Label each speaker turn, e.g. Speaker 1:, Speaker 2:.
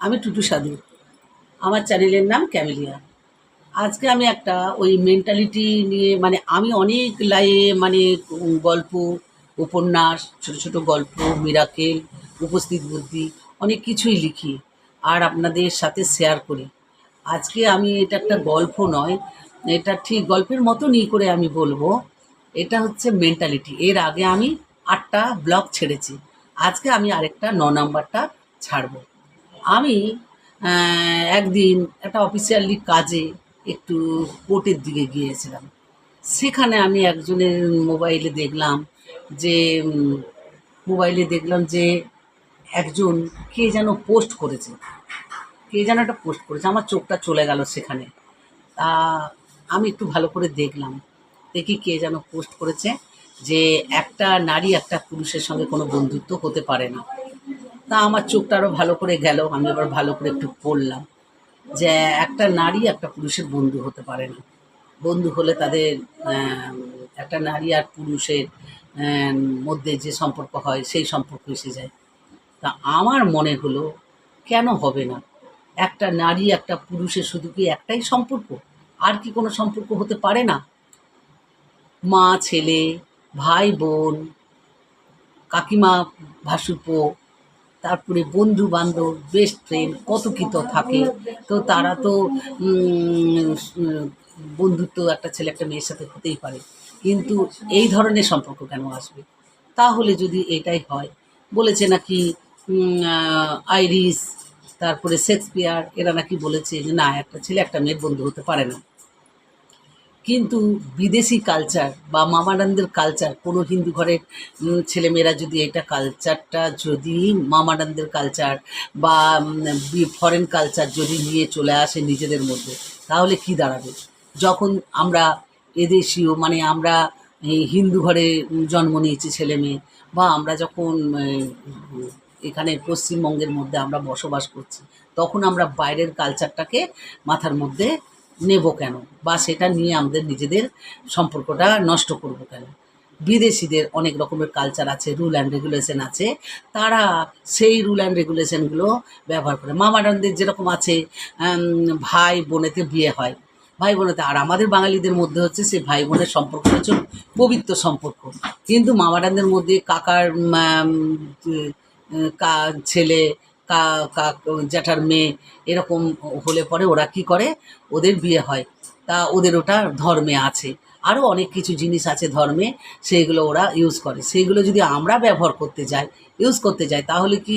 Speaker 1: আমি টুটু সাধু। আমার চ্যানেলের নাম ক্যামেলিয়া। আজকে আমি একটা ওই মেন্টালিটি নিয়ে আমি অনেক গল্প, উপন্যাস, ছোট, ছোট গল্প, মিরাকেল, উপস্থিত বুদ্ধি অনেক কিছুই লিখি আর আপনাদের সাথে শেয়ার করি। আজকে আমি এটা একটা গল্প নয়, এটা ঠিক গল্পের মতনই করে আমি বলবো। এটা হচ্ছে মেন্টালিটি। এর আগে আমি ৮টা ব্লগ ছেড়েছি। আজকে আমি আরেকটা ৯ নাম্বারটা ছাড়বো। আমি একদিন একটা অফিসিয়ালি কাজে একটু কোর্টের দিকে গিয়েছিলাম। সেখানে আমি একজনের যে উম মোবাইলে দেখলাম যে একজন কে যেন পোস্ট করেছে। কে যেন একটা পোস্ট করেছে। আমার চোখটা চলে গেল সেখানে। তা আমি একটু ভালো করে দেখলাম। দেখি কে যেন পোস্ট করেছে যে একটা নারী একটা পুরুষের সঙ্গে কোনো বন্ধুত্ব হতে পারে না। তা আমার চোখটা আরও ভালো করে গেল। আমি আবার ভালো করে একটু পড়লাম যে একটা নারী একটা পুরুষের বন্ধু হতে পারে না। বন্ধু হলে তাদের একটা নারী আর পুরুষের মধ্যে যে সম্পর্ক হয় সেই সম্পর্ক এসে যায়। তা আমার মনে হলো কেন হবে না? একটা নারী একটা পুরুষের শুধু কি একটাই সম্পর্ক? আর কি কোনো সম্পর্ক হতে পারে না? মা ছেলে, ভাই বোন, কাকিমা ভাসুরপো, তারপরে বন্ধু-বান্ধব, বেস্ট ফ্রেন্ড কত কি তো থাকে। তো তারা তো উম উম বন্ধুত্ব একটা ছেলে একটা মেয়ের সাথে হতেই পারে। কিন্তু এই ধরনের সম্পর্ক কেন আসবে? তাহলে যদি এটাই হয়, বলেছে নাকি আইরিস, তারপরে শেক্সপিয়ার এরা নাকি বলেছে যে না একটা ছেলে একটা মেয়ের বন্ধু হতে পারে না। কিন্তু বিদেশি কালচার বা মামানন্দের কালচার কোনো হিন্দু ঘরের ছেলেমেয়েরা যদি এটা কালচারটা যদি মামানন্দের কালচার বা ফরেন কালচার যদি নিয়ে চলে আসে নিজেদের মধ্যে, তাহলে কি দাঁড়াবে? যখন আমরা এদেশীয় আমরা এই হিন্দু ঘরে জন্ম নিয়েছি ছেলেমেয়ে, বা আমরা যখন এখানে পশ্চিমবঙ্গের মধ্যে আমরা বসবাস করছি, তখন আমরা বাইরের কালচারটাকে মাথার মধ্যে নেব কেন? বা সেটা নিয়ে আমাদের নিজেদের সম্পর্কটা নষ্ট করব কেন? বিদেশিদের অনেক রকমের কালচার আছে, রুল অ্যান্ড রেগুলেশন আছে। তারা সেই রুল অ্যান্ড রেগুলেশনগুলো ব্যবহার করে। মামারানদের যেরকম আছে ভাই বোনেতে বিয়ে হয়। ভাই বোনেতে আর আমাদের বাঙালিদের মধ্যে হচ্ছে সেই ভাই বোনের সম্পর্কটা হচ্ছে পবিত্র সম্পর্ক। কিন্তু মামারানদের মধ্যে কাকার ম্যাম কা ছেলে, কা কা জ্যাঠার মেয়ে এরকম হলে পরে ওরা কী করে? ওদের বিয়ে হয়। তা ওদের ওটা ধর্মে আছে। আরও অনেক কিছু জিনিস আছে ধর্মে, সেইগুলো ওরা ইউজ করে। সেইগুলো যদি আমরা ব্যবহার করতে যাই, ইউজ করতে যাই তাহলে কি